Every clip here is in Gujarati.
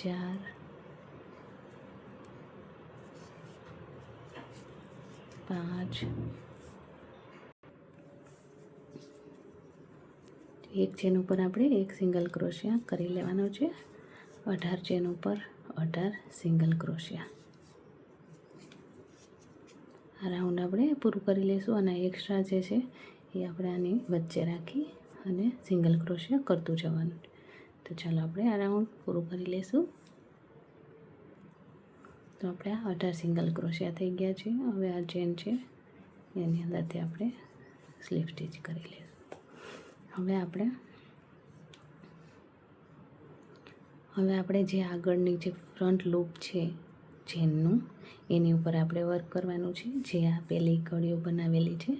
4 5 એક ચેન ઉપર આપણે એક સિંગલ ક્રોશિયા કરી લેવાનો છે. 18 ચેન ઉપર 18 સિંગલ ક્રોશિયા. આ રાઉન્ડ આપણે પૂરું કરી લઈશું અને એક્સ્ટ્રા જે છે એ આપણે આની વચ્ચે રાખી અને સિંગલ ક્રોશિયા કરતું જવાનું. તો ચાલો આપણે આ રાઉન્ડ પૂરું કરી લઈશું. તો આપણે 18 સિંગલ ક્રોશિયા થઈ ગયા છે. હવે આ ચેન છે એની અંદરથી આપણે સ્લીપ સ્ટીચ કરી લઈશું. હવે આપણે જે આગળની જે ફ્રન્ટ લૂપ છે ચેનનું એની ઉપર આપણે વર્ક કરવાનું છે. જે આ પહેલી કડીઓ બનાવેલી છે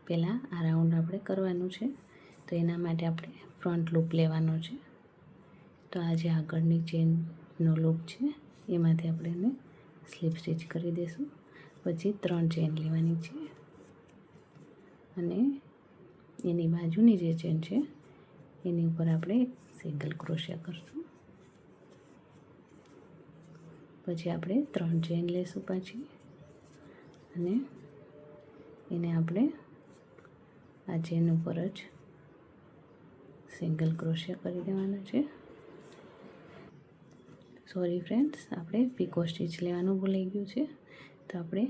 પહેલાં આ રાઉન્ડ આપણે કરવાનું છે. તો એના માટે આપણે ફ્રન્ટ લૂપ લેવાનો છે. તો આ જે આગળની ચેનનો લૂપ છે એમાંથી આપણે એને સ્લીપ સ્ટીચ કરી દઈશું. પછી 3 ચેન લેવાની છે અને એની બાજુની જે ચેન છે એની ઉપર આપણે સિંગલ ક્રોશિયા કરશું. પછી આપણે 3 ચેન લેશું પાછી અને એને આપણે આ ચેન ઉપર જ સિંગલ ક્રોશિયા કરી દેવાના છે. સોરી ફ્રેન્ડ્સ, આપણે પીકો સ્ટીચ લેવાનું ભૂલાઈ ગયું છે. તો આપણે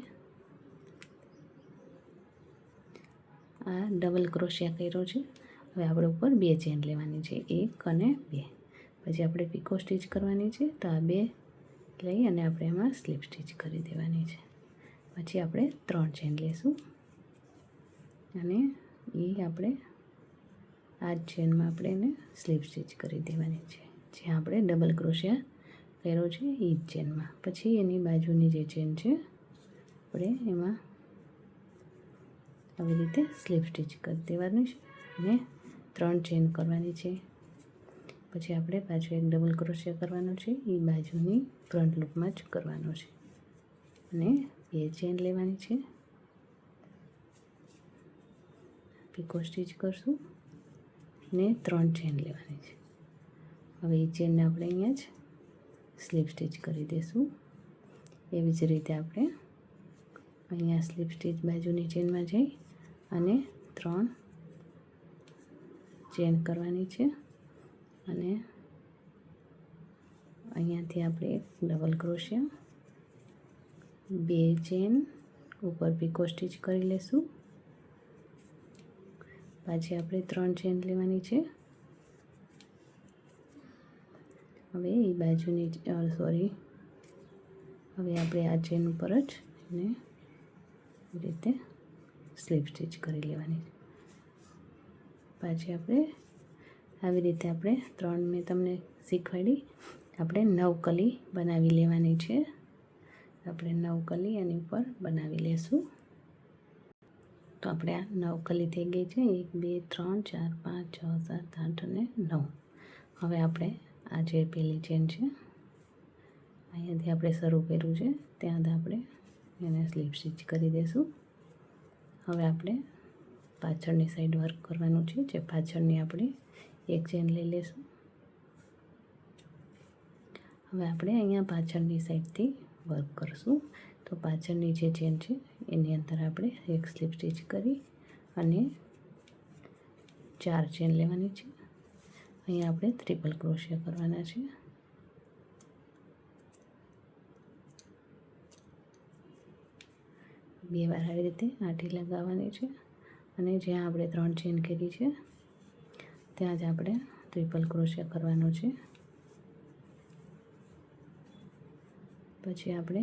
આ ડબલ ક્રોશિયા કર્યો છે. હવે આપણે ઉપર 2 ચેન લેવાની છે, 1 અને 2. પછી આપણે પીકો સ્ટીચ કરવાની છે. તો આ 2 લઈ અને આપણે એમાં સ્લીપ સ્ટીચ કરી દેવાની છે. પછી આપણે 3 ચેન લેશું અને એ આપણે આ જ ચેનમાં આપણે એને સ્લીપ સ્ટીચ કરી દેવાની છે. જ્યાં આપણે ડબલ ક્રોશિયા કર્યો છે એ જ ચેનમાં. પછી એની બાજુની જે ચેન છે આપણે એમાં આવી રીતે સ્લીપ સ્ટીચ કરી દેવાની છે અને 3 ચેન કરવાની છે. પછી આપણે પાછું એક ડબલ ક્રોશિયા કરવાનો છે, એ બાજુની ફ્રન્ટ લૂપમાં જ કરવાનો છે અને 2 ચેન લેવાની છે. પીકો સ્ટીચ કરશું અને 3 ચેન લેવાની છે. હવે એ ચેનને આપણે અહીંયા જ સ્લીપ સ્ટીચ કરી દઈશું. એવી જ રીતે આપણે અહીંયા સ્લીપ સ્ટીચ બાજુની ચેનમાં જઈ અને 3 ચેન કરવાની છે અને અહીંયાથી આપણે એક ડબલ ક્રોશિયા, 2 ચેન ઉપર પીકો સ્ટીચ કરી લેશું. પાછી આપણે 3 ચેન લેવાની છે. હવે એ બાજુની હવે આપણે આ ચેન ઉપર જ એને રીતે સ્લીપ સ્ટીચ કરી લેવાની છે. પાછી આપણે આવી રીતે આપણે 3 મેં તમને શીખવાડી આપણે 9 કલી બનાવી લેવાની છે. આપણે 9 કલી એની ઉપર બનાવી લેશું. તો આપણે આ 9 કલી થઈ ગઈ છે. 1 2 3 4 5 6 7 8 અને 9. હવે આપણે આ જે પહેલી ચેન છે અહીંયાથી આપણે શરૂ કર્યું છે ત્યાં આપણે એને સ્લીપ સ્ટીચ કરી દઈશું. હવે આપણે પાછળની સાઈડ વર્ક કરવાનું છે. જે પાછળની આપણે એક ચેન લઈ લઈશું. હવે આપણે અહીંયા પાછળની સાઈડથી વર્ક કરશું. તો પાછળની જે ચેન છે એની અંદર આપણે એક સ્લીપ સ્ટીચ કરી અને 4 ચેન લેવાની છે. અહીંયા આપણે ટ્રિપલ ક્રોશિયા કરવાના છે. બે વાર આવી રીતે આંટી લગાવવાની છે અને જ્યાં આપણે 3 ચેન કરી છે ત્યાં જ આપણે ટ્રિપલ ક્રોશિયા કરવાનો છે. પછી આપણે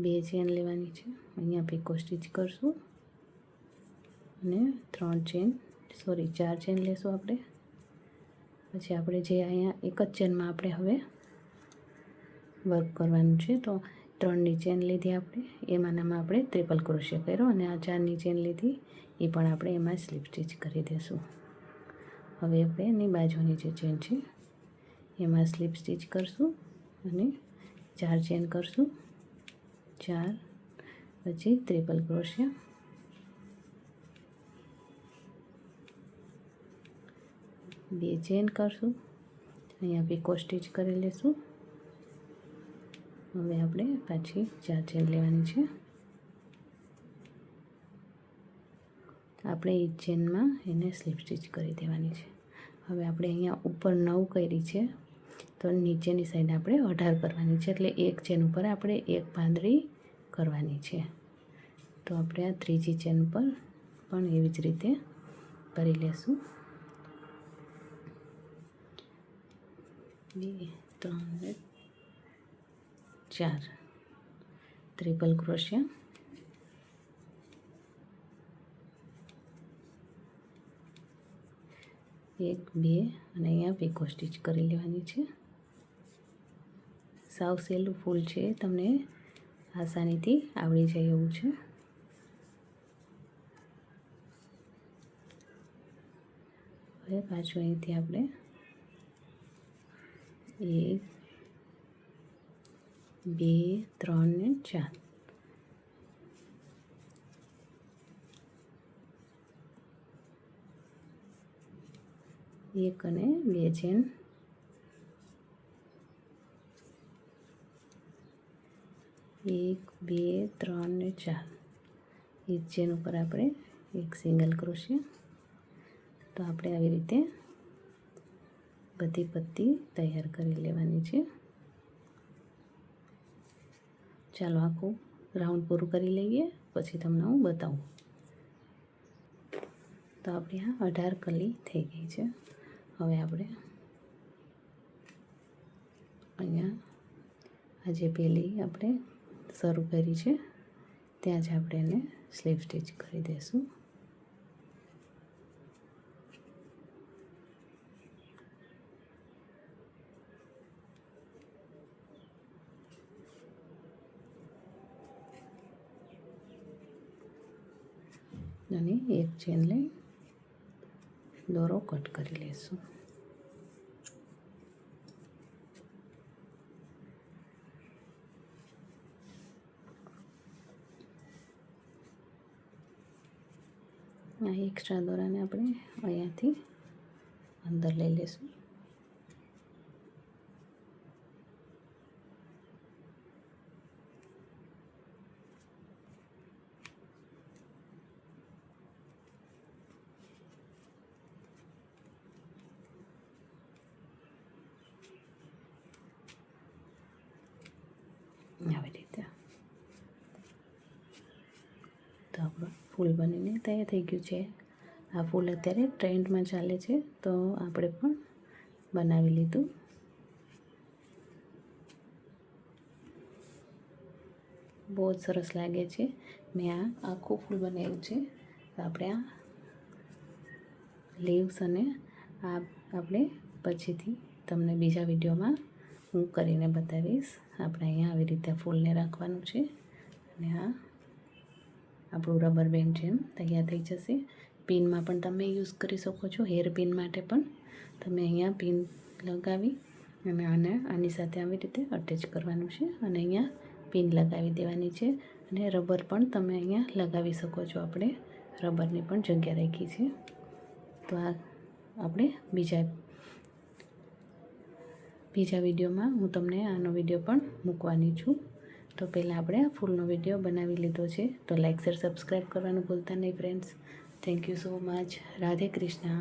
2 ચેન લેવાની છે. અહીંયા પીકો સ્ટીચ કરશું અને 4 ચેન લેશું આપણે. પછી આપણે જે અહીંયા એક જ ચેનમાં આપણે હવે વર્ક કરવાનું છે. તો 3ની ચેન લીધી આપણે, એમાંનામાં આપણે ટ્રિપલ ક્રોશિયા કર્યો અને આ 4ની ચેન લીધી એ પણ આપણે એમાં સ્લીપ સ્ટીચ કરી દઈશું. હવે આપણે એની બાજુની જે ચેન છે એમાં સ્લીપ સ્ટીચ કરશું અને 4 ચેન કરશું, 4, પછી ટ્રિપલ ક્રોશિયા, 2 ચેન કરશું અહીંયા પીકો સ્ટીચ કરી લઈશું. હવે આપણે પાછી 4 ચેન લેવાની છે. આપણે એ ચેનમાં એને સ્લીપ સ્ટીચ કરી દેવાની છે. હવે આપણે અહીંયા ઉપર 9 કરી છે, તો નીચેની સાઈડ આપણે 18 કરવાની છે, એટલે એક ચેન ઉપર આપણે એક પાંદડી કરવાની છે. તો આપણે આ ત્રીજી ચેન પર પણ એવી જ રીતે કરી લેશું. 2 3 4 ટ્રિપલ ક્રોશિયા, 1 2 અને અહીંયા પીકો સ્ટીચ કરી લેવાની છે. સાવ સહેલું ફૂલ છે, તમને આસાનીથી આવડી જાય એવું છે. હવે પાછું અહીંથી આપણે 1 2 3 ને 4 એક અને 2 ચેન, 1 2 3 ને 4 એક ચેન ઉપર આપણે એક સિંગલ ક્રોશિયા. તો આપણે આવી રીતે બધી પટ્ટી તૈયાર કરી લેવાની છે. ચાલો આખું રાઉન્ડ પૂરું કરી લઈએ, પછી તમને હું બતાવું. તો આપણી આ 18 કલી થઈ ગઈ છે. હવે આપણે અહીંયા આજે પહેલી આપણે શરૂ કરી છે ત્યાં જ આપણે એને સ્લીપ સ્ટીચ કરી દઈશું. અને એક ચેન લઈ દોરો કટ કરી લઈશું. આ એક્સ્ટ્રા દોરાને આપણે અહીંયાથી અંદર લઈ લઈશું. આવી રીતે તો આપણું ફૂલ બનીને તૈયાર થઈ ગયું છે. આ ફૂલ અત્યારે ટ્રેન્ડમાં ચાલે છે, તો આપણે પણ બનાવી લીધું. બહુ જ સરસ લાગે છે. મેં આ આખું ફૂલ બનાવ્યું છે. તો આપણે આ લીવ્સ અને આ આપણે પછીથી તમને બીજા વિડીયોમાં હું કરીને બતાવીશ. આપણે અહીંયા આવી રીતે ફૂલને રાખવાનું છે અને આ આપણું રબર બેન્ડ જેમ તૈયાર થઈ જશે. પિનમાં પણ તમે યુઝ કરી શકો છો. હેર પિન માટે પણ તમે અહીંયા પિન લગાવી અને આને આની સાથે આવી રીતે અટેચ કરવાનું છે અને અહીંયા પિન લગાવી દેવાની છે. અને રબર પણ તમે અહીંયા લગાવી શકો છો. આપણે રબરની પણ જગ્યા રાખી છે. તો આ આપણે બીજા વિડીયોમાં હું તમને આનો વિડીયો પણ મૂકવાની છું. તો પહેલાં આપણે આ ફૂલનો વિડીયો બનાવી લીધો છે. તો લાઇક શેર સબસ્ક્રાઈબ કરવાનું ભૂલતા નહીં friends. Thank you so much. Radhe Krishna.